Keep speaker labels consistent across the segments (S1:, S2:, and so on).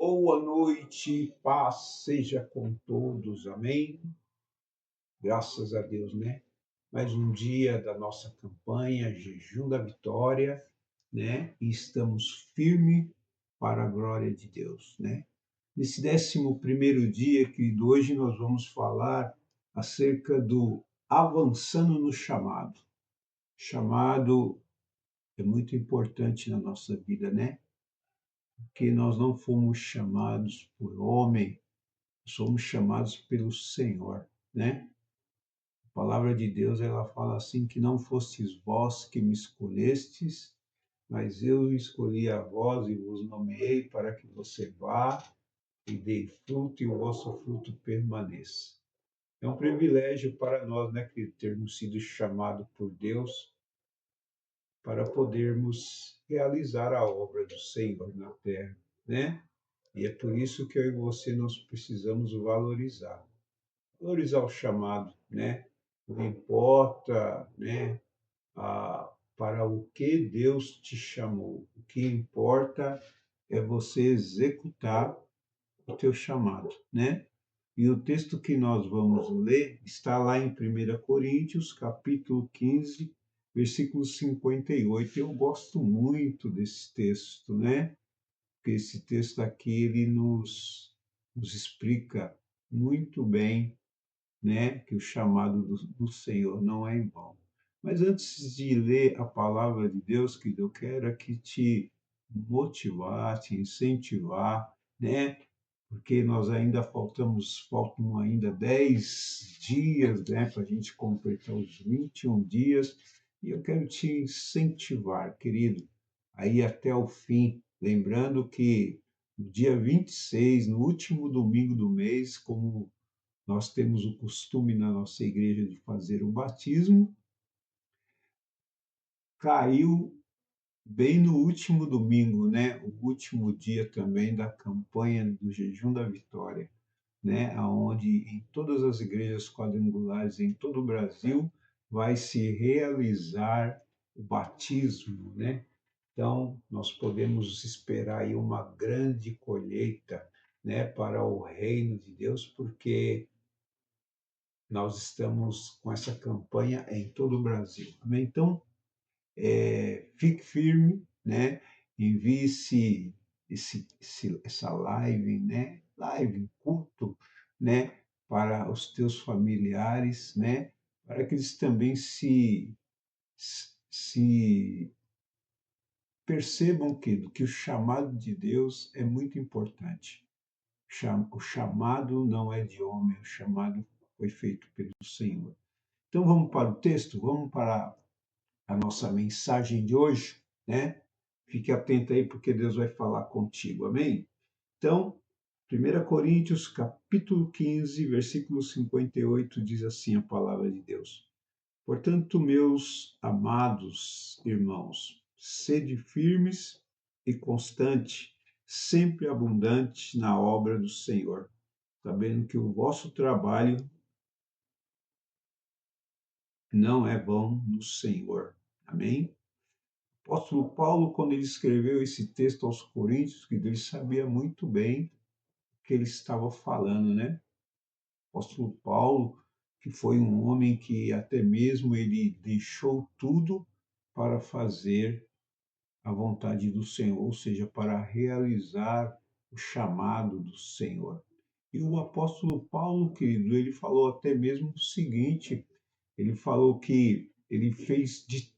S1: Boa noite, paz seja com todos, amém? Graças a Deus, né? Mais um dia da nossa campanha, Jejum da Vitória, né? E estamos firmes para a glória de Deus, né? Nesse 11º dia, querido, hoje nós vamos falar acerca do avançando no chamado. Chamado é muito importante na nossa vida, né? Porque nós não fomos chamados por homem, somos chamados pelo Senhor, né? A palavra de Deus, ela fala assim, que não fostes vós que me escolhestes, mas eu escolhi a vós e vos nomeei para que você vá e dê fruto e o vosso fruto permaneça. É um privilégio para nós, né, que termos sido chamados por Deus para podermos realizar a obra do Senhor na terra, né? E é por isso que eu e você nós precisamos valorizar o chamado, né? Não importa, né, para o que Deus te chamou. O que importa é você executar o teu chamado, né? E o texto que nós vamos ler está lá em 1 Coríntios, capítulo 15, versículo 58. Eu gosto muito desse texto, né? Porque esse texto aqui, ele nos explica muito bem, né, que o chamado do Senhor não é em vão. Mas antes de ler a palavra de Deus, que eu quero aqui te motivar, te incentivar, né, porque nós ainda faltam ainda 10 dias, né, para a gente completar os 21 dias, e eu quero te incentivar, querido, aí até o fim, lembrando que no dia 26, no último domingo do mês, como nós temos o costume na nossa igreja de fazer o batismo, caiu bem no último domingo, né? O último dia também da campanha do Jejum da Vitória, né? Onde em todas as igrejas quadrangulares em todo o Brasil vai se realizar o batismo, né? Então, nós podemos esperar aí uma grande colheita, né, para o reino de Deus, porque nós estamos com essa campanha em todo o Brasil. Amém? Então, fique firme, né? Envie essa live, né? Live, culto, né? Para os teus familiares, né? Para que eles também se percebam que o chamado de Deus é muito importante. O chamado não é de homem, o chamado foi feito pelo Senhor. Então vamos para o texto, vamos para a nossa mensagem de hoje, né? Fique atento aí porque Deus vai falar contigo, amém? Então, 1 Coríntios, capítulo 15, versículo 58, diz assim a palavra de Deus. Portanto, meus amados irmãos, sede firmes e constante, sempre abundante na obra do Senhor, sabendo que o vosso trabalho não é vão no Senhor. Amém? O apóstolo Paulo, quando ele escreveu esse texto aos Coríntios, que ele sabia muito bem o que ele estava falando, né? O apóstolo Paulo, que foi um homem que até mesmo ele deixou tudo para fazer a vontade do Senhor, ou seja, para realizar o chamado do Senhor. E o apóstolo Paulo, querido, ele falou até mesmo o seguinte, ele falou que ele fez de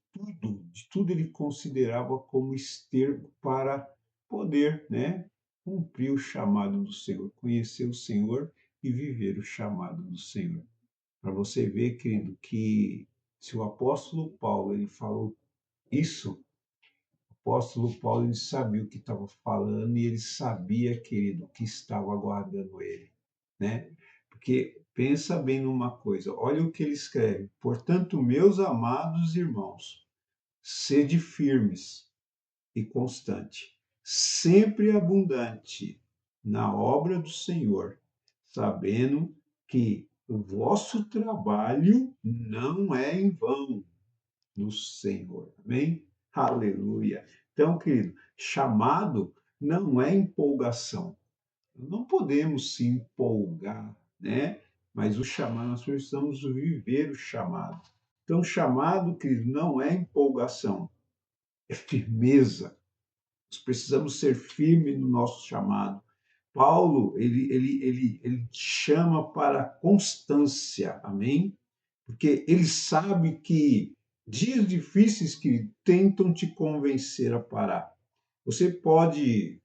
S1: tudo ele considerava como esterco para poder, né, cumprir o chamado do Senhor, conhecer o Senhor e viver o chamado do Senhor. Para você ver, querido, que se o apóstolo Paulo ele falou isso, o apóstolo Paulo ele sabia o que estava falando e ele sabia, querido, o que estava aguardando ele, né? Porque pensa bem numa coisa, olha o que ele escreve. Portanto, meus amados irmãos, sede firmes e constante, sempre abundante na obra do Senhor, sabendo que o vosso trabalho não é em vão no Senhor. Amém? Aleluia. Então, querido, chamado não é empolgação. Não podemos se empolgar, né? Mas o chamado, nós precisamos viver o chamado. Então, o chamado, querido, não é empolgação, é firmeza. Nós precisamos ser firmes no nosso chamado. Paulo, ele chama para constância, amém? Porque ele sabe que dias difíceis que tentam te convencer a parar. Você pode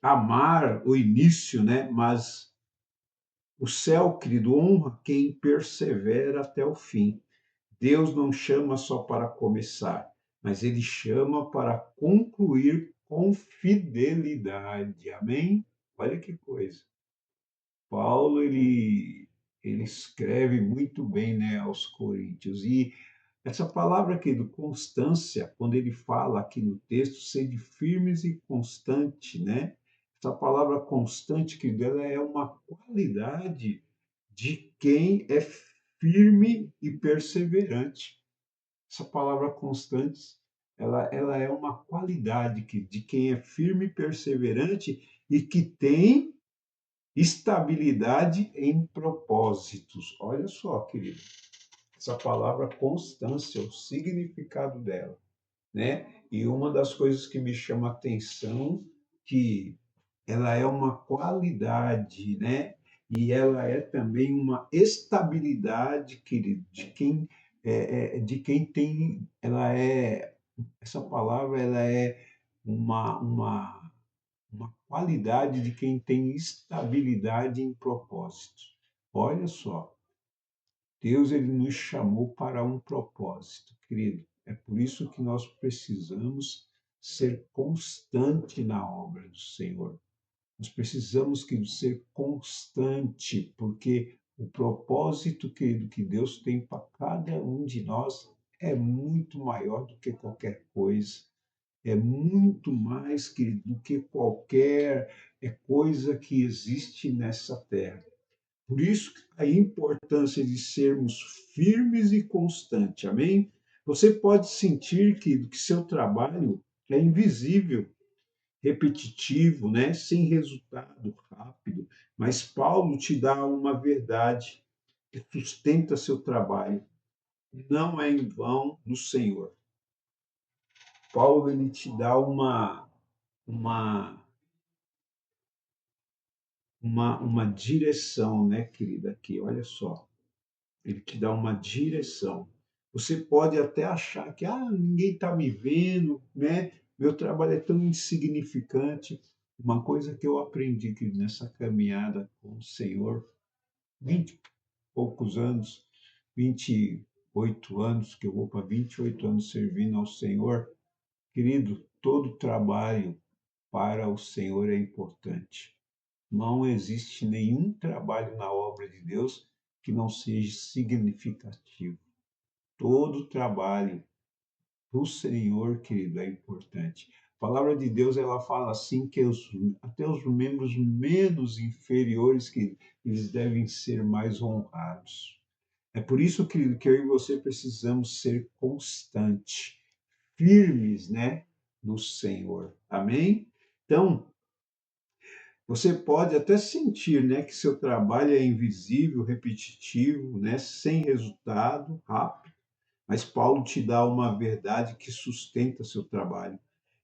S1: amar o início, né? Mas o céu, querido, honra quem persevera até o fim. Deus não chama só para começar, mas ele chama para concluir com fidelidade. Amém? Olha que coisa. Paulo, ele escreve muito bem, né, aos Coríntios. E essa palavra aqui do constância, quando ele fala aqui no texto, sede firmes e constante, né? Essa palavra constante, que dela é uma qualidade de quem é firme e perseverante. Essa palavra constante, ela é uma qualidade de quem é firme e perseverante e que tem estabilidade em propósitos. Olha só, querido, essa palavra constância, o significado dela, né? E uma das coisas que me chama a atenção que ela é uma qualidade, né? E ela é também uma estabilidade, querido, de quem tem, ela é, essa palavra, ela é uma qualidade de quem tem estabilidade em propósito. Olha só, Deus, ele nos chamou para um propósito, querido. É por isso que nós precisamos ser constante na obra do Senhor. Nós precisamos, querido, ser constante, porque o propósito, querido, que Deus tem para cada um de nós é muito maior do que qualquer coisa. É muito mais, querido, do que qualquer coisa que existe nessa terra. Por isso, a importância de sermos firmes e constantes, amém? Você pode sentir que seu trabalho é invisível, repetitivo, né? Sem resultado rápido, mas Paulo te dá uma verdade que sustenta seu trabalho. Não é em vão no Senhor. Paulo, ele te dá uma, uma direção, né, querida? Aqui, olha só. Ele te dá uma direção. Você pode até achar que ninguém está me vendo, né? Meu trabalho é tão insignificante. Uma coisa que eu aprendi que nessa caminhada com o Senhor, 20 e poucos anos, 28 anos, que eu vou para 28 anos servindo ao Senhor, querido, todo trabalho para o Senhor é importante. Não existe nenhum trabalho na obra de Deus que não seja significativo. Todo trabalho para o Senhor, querido, é importante. A palavra de Deus, ela fala assim que até os membros menos inferiores, que eles devem ser mais honrados. É por isso, querido, que eu e você precisamos ser constantes, firmes, né, no Senhor. Amém? Então, você pode até sentir, né, que seu trabalho é invisível, repetitivo, né, sem resultado, rápido, mas Paulo te dá uma verdade que sustenta seu trabalho.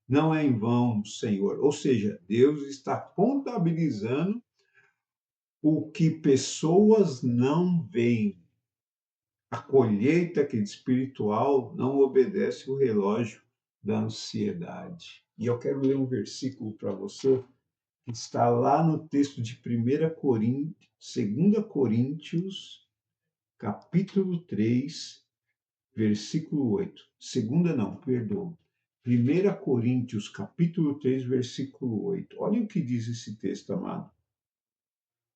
S1: Não é em vão, Senhor. Ou seja, Deus está contabilizando o que pessoas não veem. A colheita que espiritual não obedece o relógio da ansiedade. E eu quero ler um versículo para você que está lá no texto de 1 Coríntios, 2 Coríntios, capítulo 3, versículo 8. Segunda não, perdoa. 1 Coríntios, capítulo 3, versículo 8. Olha o que diz esse texto, amado.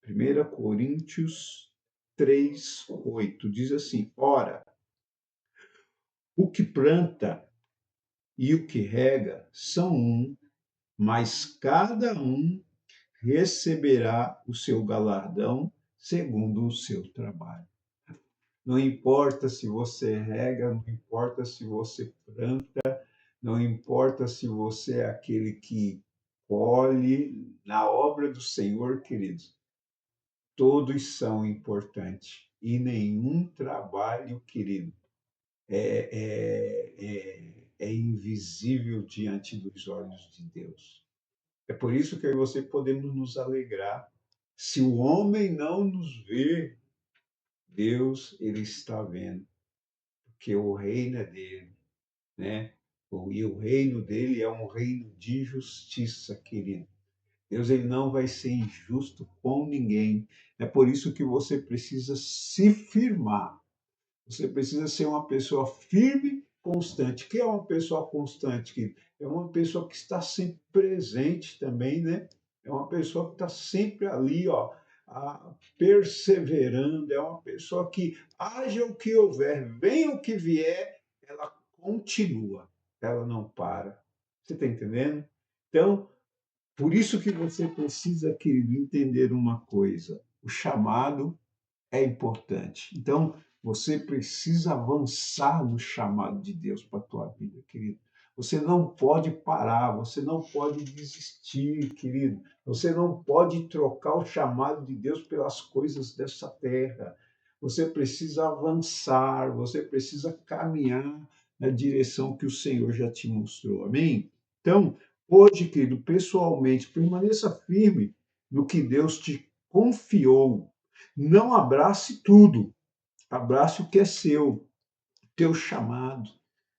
S1: 1 Coríntios 3, 8. Diz assim: Ora, o que planta e o que rega são um, mas cada um receberá o seu galardão segundo o seu trabalho. Não importa se você rega, não importa se você planta, não importa se você é aquele que Olhe, na obra do Senhor, queridos, todos são importantes e nenhum trabalho, querido, é invisível diante dos olhos de Deus. É por isso que eu e você podemos nos alegrar. Se o homem não nos vê, Deus, ele está vendo, porque o reino é dele, né? E o reino dele é um reino de justiça, querido. Deus, ele não vai ser injusto com ninguém. É por isso que você precisa se firmar. Você precisa ser uma pessoa firme, constante. O que é uma pessoa constante, querido? É uma pessoa que está sempre presente também, né? É uma pessoa que está sempre ali, ó, perseverando. É uma pessoa que, haja o que houver, venha o que vier, ela continua, ela não para. Você está entendendo? Então, por isso que você precisa, querido, entender uma coisa: o chamado é importante. Então, você precisa avançar no chamado de Deus para a tua vida, querido. Você não pode parar, você não pode desistir, querido. Você não pode trocar o chamado de Deus pelas coisas dessa terra. Você precisa avançar, você precisa caminhar na direção que o Senhor já te mostrou. Amém? Então, hoje, querido, pessoalmente, permaneça firme no que Deus te confiou. Não abrace tudo, abrace o que é seu, teu chamado.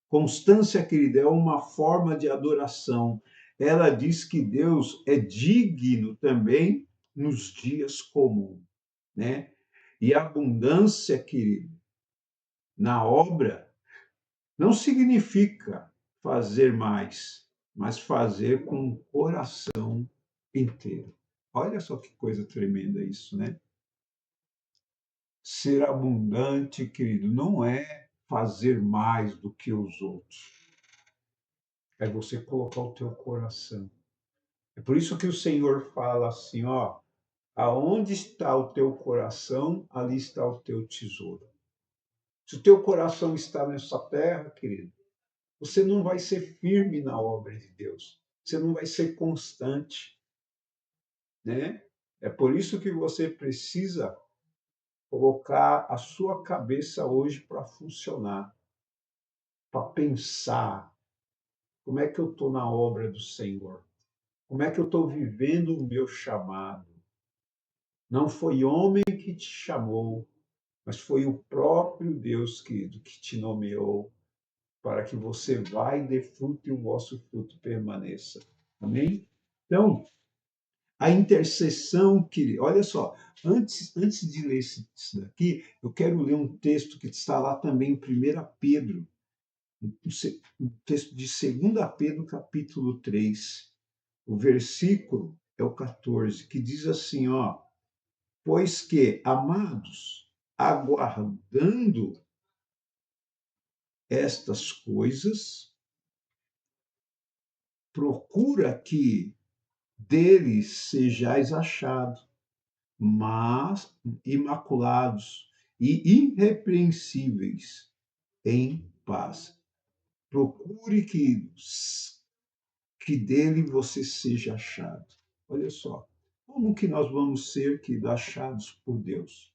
S1: Constância, querida, é uma forma de adoração. Ela diz que Deus é digno também nos dias comuns, né? E abundância, querido, na obra não significa fazer mais, mas fazer com o coração inteiro. Olha só que coisa tremenda isso, né? Ser abundante, querido, não é fazer mais do que os outros. É você colocar o teu coração. É por isso que o Senhor fala assim, ó, aonde está o teu coração, ali está o teu tesouro. Se o teu coração está nessa terra, querido, você não vai ser firme na obra de Deus. Você não vai ser constante, né? É por isso que você precisa colocar a sua cabeça hoje para funcionar, para pensar como é que eu estou na obra do Senhor, como é que eu estou vivendo o meu chamado. Não foi homem que te chamou, mas foi o próprio Deus, querido, que te nomeou para que você vá e dê fruto e o vosso fruto permaneça. Amém? Então, a intercessão, querido, olha só, antes de ler isso daqui, eu quero ler um texto que está lá também em 1 Pedro, um texto de 2 Pedro, capítulo 3, o versículo é o 14, que diz assim, ó, pois que, amados, aguardando estas coisas, procura que deles sejais achados, mas imaculados e irrepreensíveis em paz. Procure que dele você seja achado. Olha só, como que nós vamos ser achados por Deus,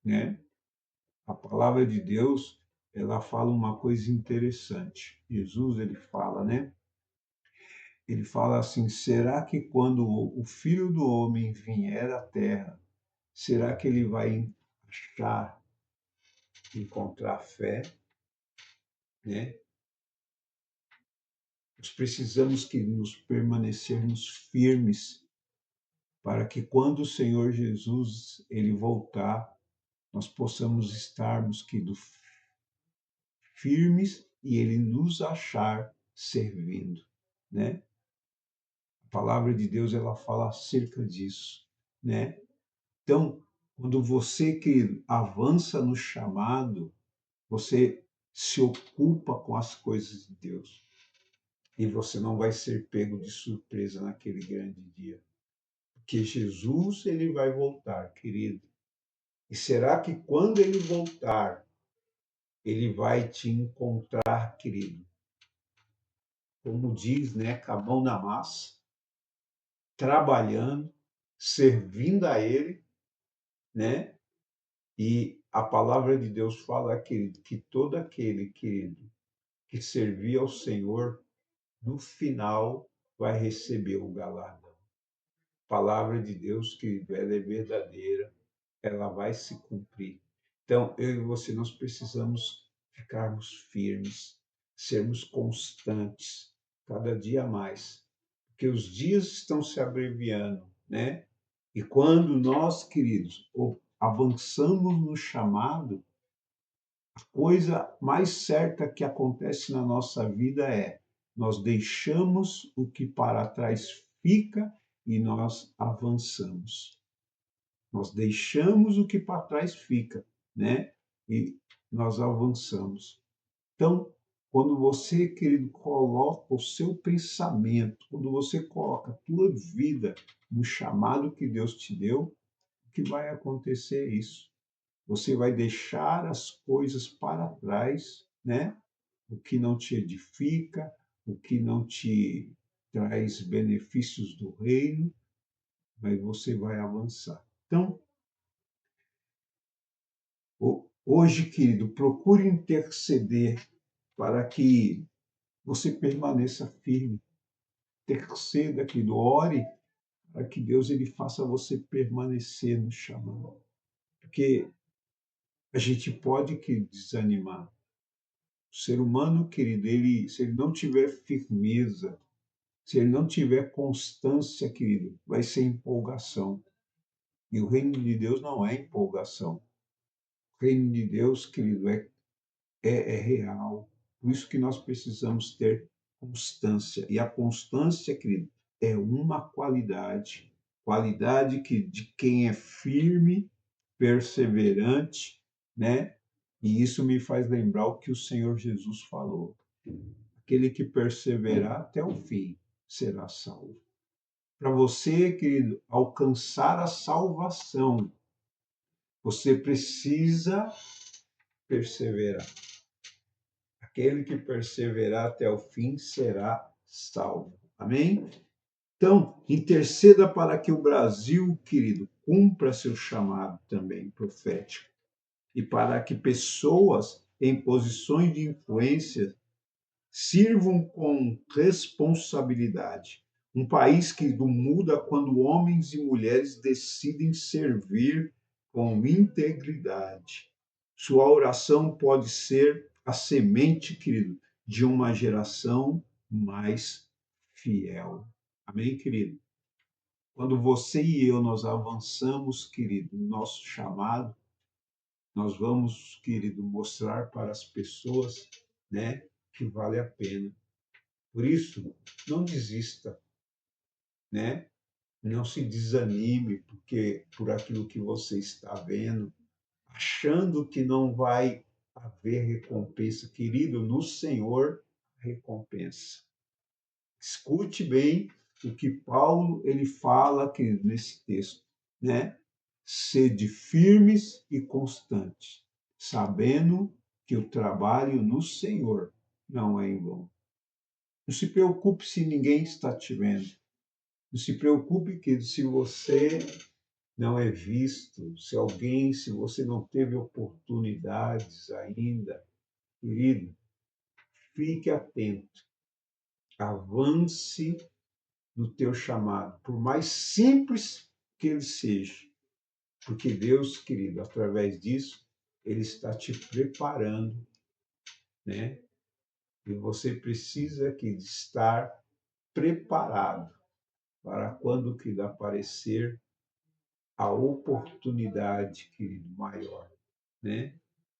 S1: né? A palavra de Deus, ela fala uma coisa interessante. Jesus, ele fala, né? Ele fala assim: será que quando o Filho do Homem vier à Terra, será que ele vai achar, encontrar fé, né? Nós precisamos que nos permanecermos firmes para que quando o Senhor Jesus ele voltar, nós possamos estarmos firmes e ele nos achar servindo, né? A palavra de Deus ela fala acerca disso, né? Então, quando você que avança no chamado, você se ocupa com as coisas de Deus e você não vai ser pego de surpresa naquele grande dia, porque Jesus ele vai voltar, querido. E será que quando ele voltar, ele vai te encontrar, querido? Como diz, né, com a mão na massa, trabalhando, servindo a Ele, né? E a palavra de Deus fala, querido, que todo aquele, querido, que servir ao Senhor, no final vai receber o galardão. A palavra de Deus, querido, ela é verdadeira, ela vai se cumprir. Então, eu e você, nós precisamos ficarmos firmes, sermos constantes, cada dia mais, porque os dias estão se abreviando, né? E quando nós, queridos, avançamos no chamado, a coisa mais certa que acontece na nossa vida é nós deixamos o que para trás fica e nós avançamos. Nós deixamos o que para trás fica, né? E nós avançamos. Então, quando você, querido, coloca o seu pensamento, quando você coloca a tua vida no chamado que Deus te deu, o que vai acontecer é isso. Você vai deixar as coisas para trás, né? O que não te edifica, o que não te traz benefícios do reino, mas você vai avançar. Então, hoje, querido, procure interceder para que você permaneça firme. Interceda, querido, ore para que Deus ele faça você permanecer no chamado. Porque a gente pode que desanimar. O ser humano, querido, se ele não tiver firmeza, se ele não tiver constância, querido, vai ser empolgação. E o reino de Deus não é empolgação. O reino de Deus, querido, é real. Por isso que nós precisamos ter constância. E a constância, querido, é uma qualidade. Qualidade de quem é firme, perseverante, né? E isso me faz lembrar o que o Senhor Jesus falou. Aquele que perseverar até o fim será salvo. Para você, querido, alcançar a salvação, você precisa perseverar. Aquele que perseverar até o fim será salvo. Amém? Então, interceda para que o Brasil, querido, cumpra seu chamado também profético e para que pessoas em posições de influência sirvam com responsabilidade. Um país que muda quando homens e mulheres decidem servir com integridade. Sua oração pode ser a semente, querido, de uma geração mais fiel. Amém, querido? Quando você e eu nós avançamos, querido, no nosso chamado, nós vamos, querido, mostrar para as pessoas, né, que vale a pena. Por isso, não desista, né? Não se desanime por aquilo que você está vendo, achando que não vai haver recompensa. Querido, no Senhor, recompensa. Escute bem o que Paulo ele fala aqui nesse texto, né? Sede firmes e constantes, sabendo que o trabalho no Senhor não é em vão. Não se preocupe se ninguém está te vendo. Não se preocupe que se você não é visto, se você não teve oportunidades ainda, querido, fique atento, avance no teu chamado, por mais simples que ele seja, porque Deus, querido, através disso, ele está te preparando, né? E você precisa que estar preparado para quando que aparecer a oportunidade, querido, maior, né?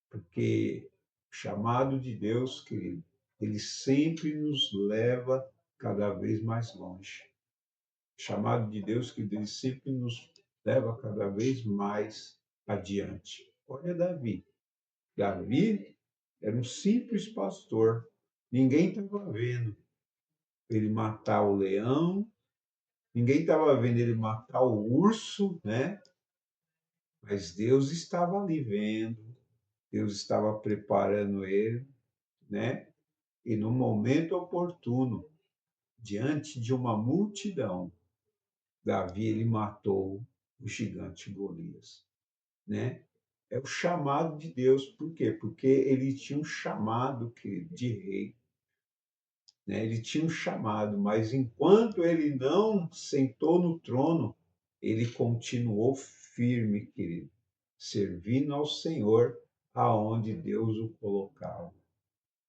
S1: Porque o chamado de Deus, querido, ele sempre nos leva cada vez mais longe. O chamado de Deus, querido, ele sempre nos leva cada vez mais adiante. Olha Davi. Davi era um simples pastor. Ninguém estava vendo ele matar o leão, ninguém estava vendo ele matar o urso, né? Mas Deus estava ali vendo, Deus estava preparando ele, né? E no momento oportuno, diante de uma multidão, Davi, ele matou o gigante Golias, né? É o chamado de Deus. Por quê? Porque ele tinha um chamado de rei, né? Ele tinha um chamado, mas enquanto ele não sentou no trono, ele continuou firme, querido, servindo ao Senhor aonde Deus o colocava.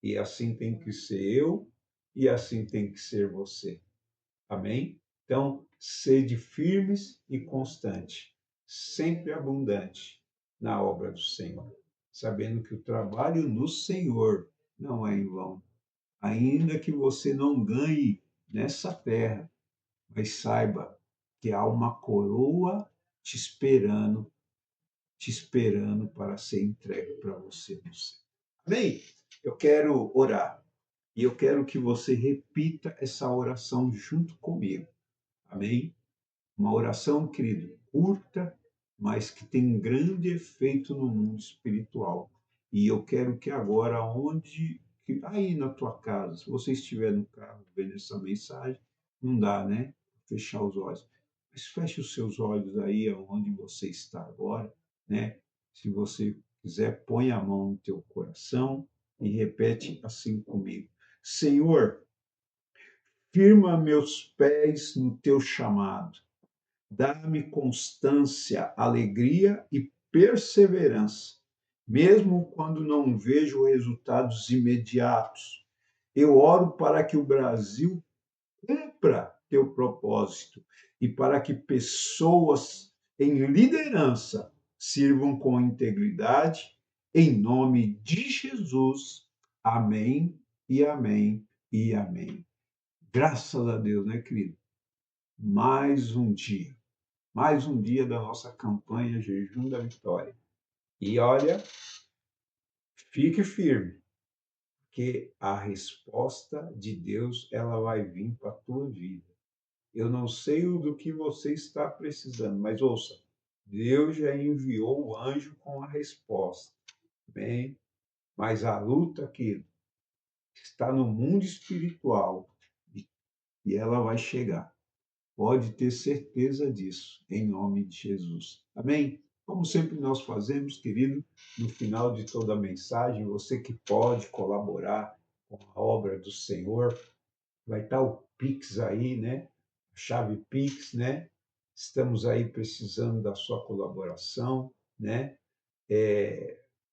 S1: E assim tem que ser eu, e assim tem que ser você. Amém? Então, sede firmes e constante, sempre abundante na obra do Senhor, sabendo que o trabalho no Senhor não é em vão. Ainda que você não ganhe nessa terra, mas saiba que há uma coroa te esperando para ser entregue para você no céu. Amém? Eu quero orar e eu quero que você repita essa oração junto comigo. Amém? Uma oração, querido, curta, mas que tem um grande efeito no mundo espiritual. E eu quero que agora, aí na tua casa, se você estiver no carro vendo essa mensagem, não dá, né? Fechar os olhos. Mas feche os seus olhos aí aonde você está agora, né? Se você quiser, põe a mão no teu coração e repete assim comigo. Senhor, firma meus pés no teu chamado. Dá-me constância, alegria e perseverança, mesmo quando não vejo resultados imediatos. Eu oro para que o Brasil cumpra teu propósito e para que pessoas em liderança sirvam com integridade, em nome de Jesus. Amém e amém e amém. Graças a Deus, né, querido? Mais um dia da nossa campanha Jejum da Vitória. E olha, fique firme, que a resposta de Deus ela vai vir para a tua vida. Eu não sei o do que você está precisando, mas ouça, Deus já enviou o anjo com a resposta. Bem, mas a luta aqui está no mundo espiritual e ela vai chegar. Pode ter certeza disso, em nome de Jesus. Amém? Como sempre nós fazemos, querido, no final de toda a mensagem, você que pode colaborar com a obra do Senhor, vai estar o Pix aí, né? A chave Pix, né? Estamos aí precisando da sua colaboração, né?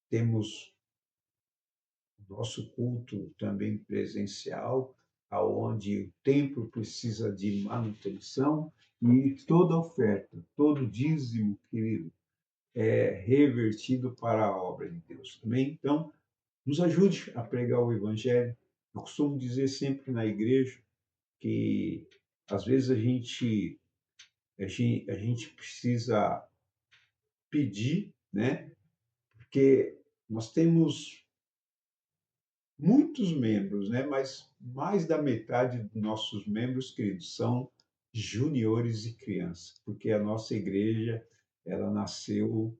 S1: Temos nosso culto também presencial, aonde o templo precisa de manutenção e toda oferta, todo dízimo, querido, é revertido para a obra de Deus. Amém? Então, nos ajude a pregar o evangelho. Eu costumo dizer sempre na igreja que às vezes a gente precisa pedir, né? Porque nós temos muitos membros, né? Mas mais da metade dos nossos membros, queridos, são juniores e crianças, porque a nossa igreja ela nasceu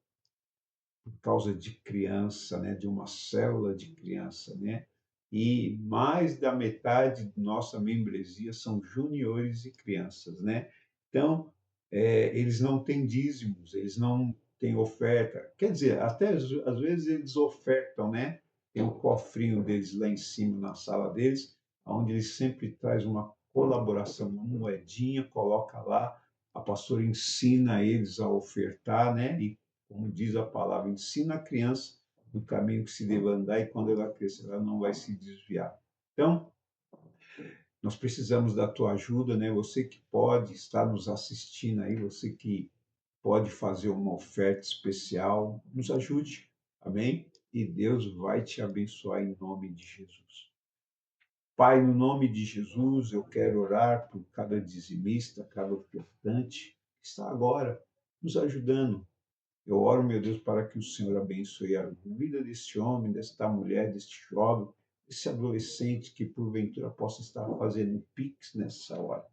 S1: por causa de criança, né? De uma célula de criança, né? E mais da metade da nossa membresia são juniores e crianças, né? Então, eles não têm dízimos, eles não têm oferta. Quer dizer, até às vezes eles ofertam, né? Tem um cofrinho deles lá em cima na sala deles, onde eles sempre traz uma colaboração, uma moedinha, coloca lá, a pastora ensina eles a ofertar, né? E como diz a palavra, ensina a criança no caminho que se deve andar e quando ela crescer, ela não vai se desviar. Então, nós precisamos da tua ajuda, né? Você que pode estar nos assistindo aí, você que pode fazer uma oferta especial, nos ajude, amém? E Deus vai te abençoar em nome de Jesus. Pai, no nome de Jesus, eu quero orar por cada dizimista, cada ofertante que está agora nos ajudando. Eu oro, meu Deus, para que o Senhor abençoe a vida deste homem, desta mulher, deste jovem, desse adolescente que porventura possa estar fazendo Pix nessa hora.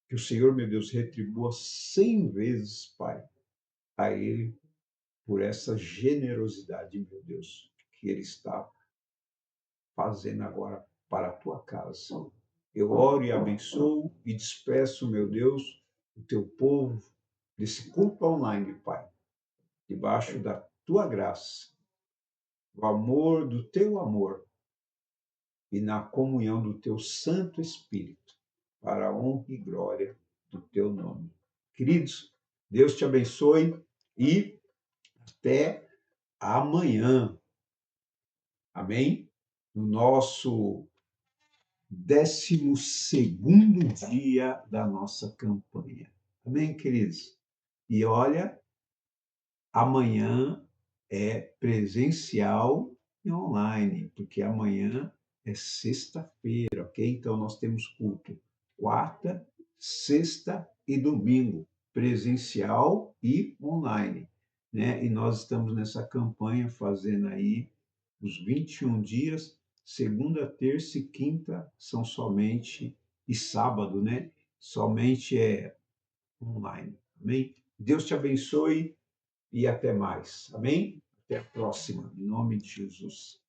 S1: Que o Senhor, meu Deus, retribua 100 vezes, Pai, a ele por essa generosidade, meu Deus, que ele está fazendo agora para a tua casa. Eu oro e abençoo e despeço, meu Deus, o teu povo, desse culto online, Pai, debaixo da tua graça, o amor do teu amor e na comunhão do teu Santo Espírito, para a honra e glória do teu nome. Queridos, Deus te abençoe e até amanhã. Amém? No nosso 12º dia da nossa campanha. Amém, queridos? E olha, amanhã é presencial e online, porque amanhã é sexta-feira, ok? Então nós temos culto quarta, sexta e domingo, presencial e online, né? E nós estamos nessa campanha fazendo aí os 21 dias, segunda, terça e quinta são somente, e sábado, né? Somente é online. Amém? Deus te abençoe e até mais. Amém? Até a próxima, em nome de Jesus.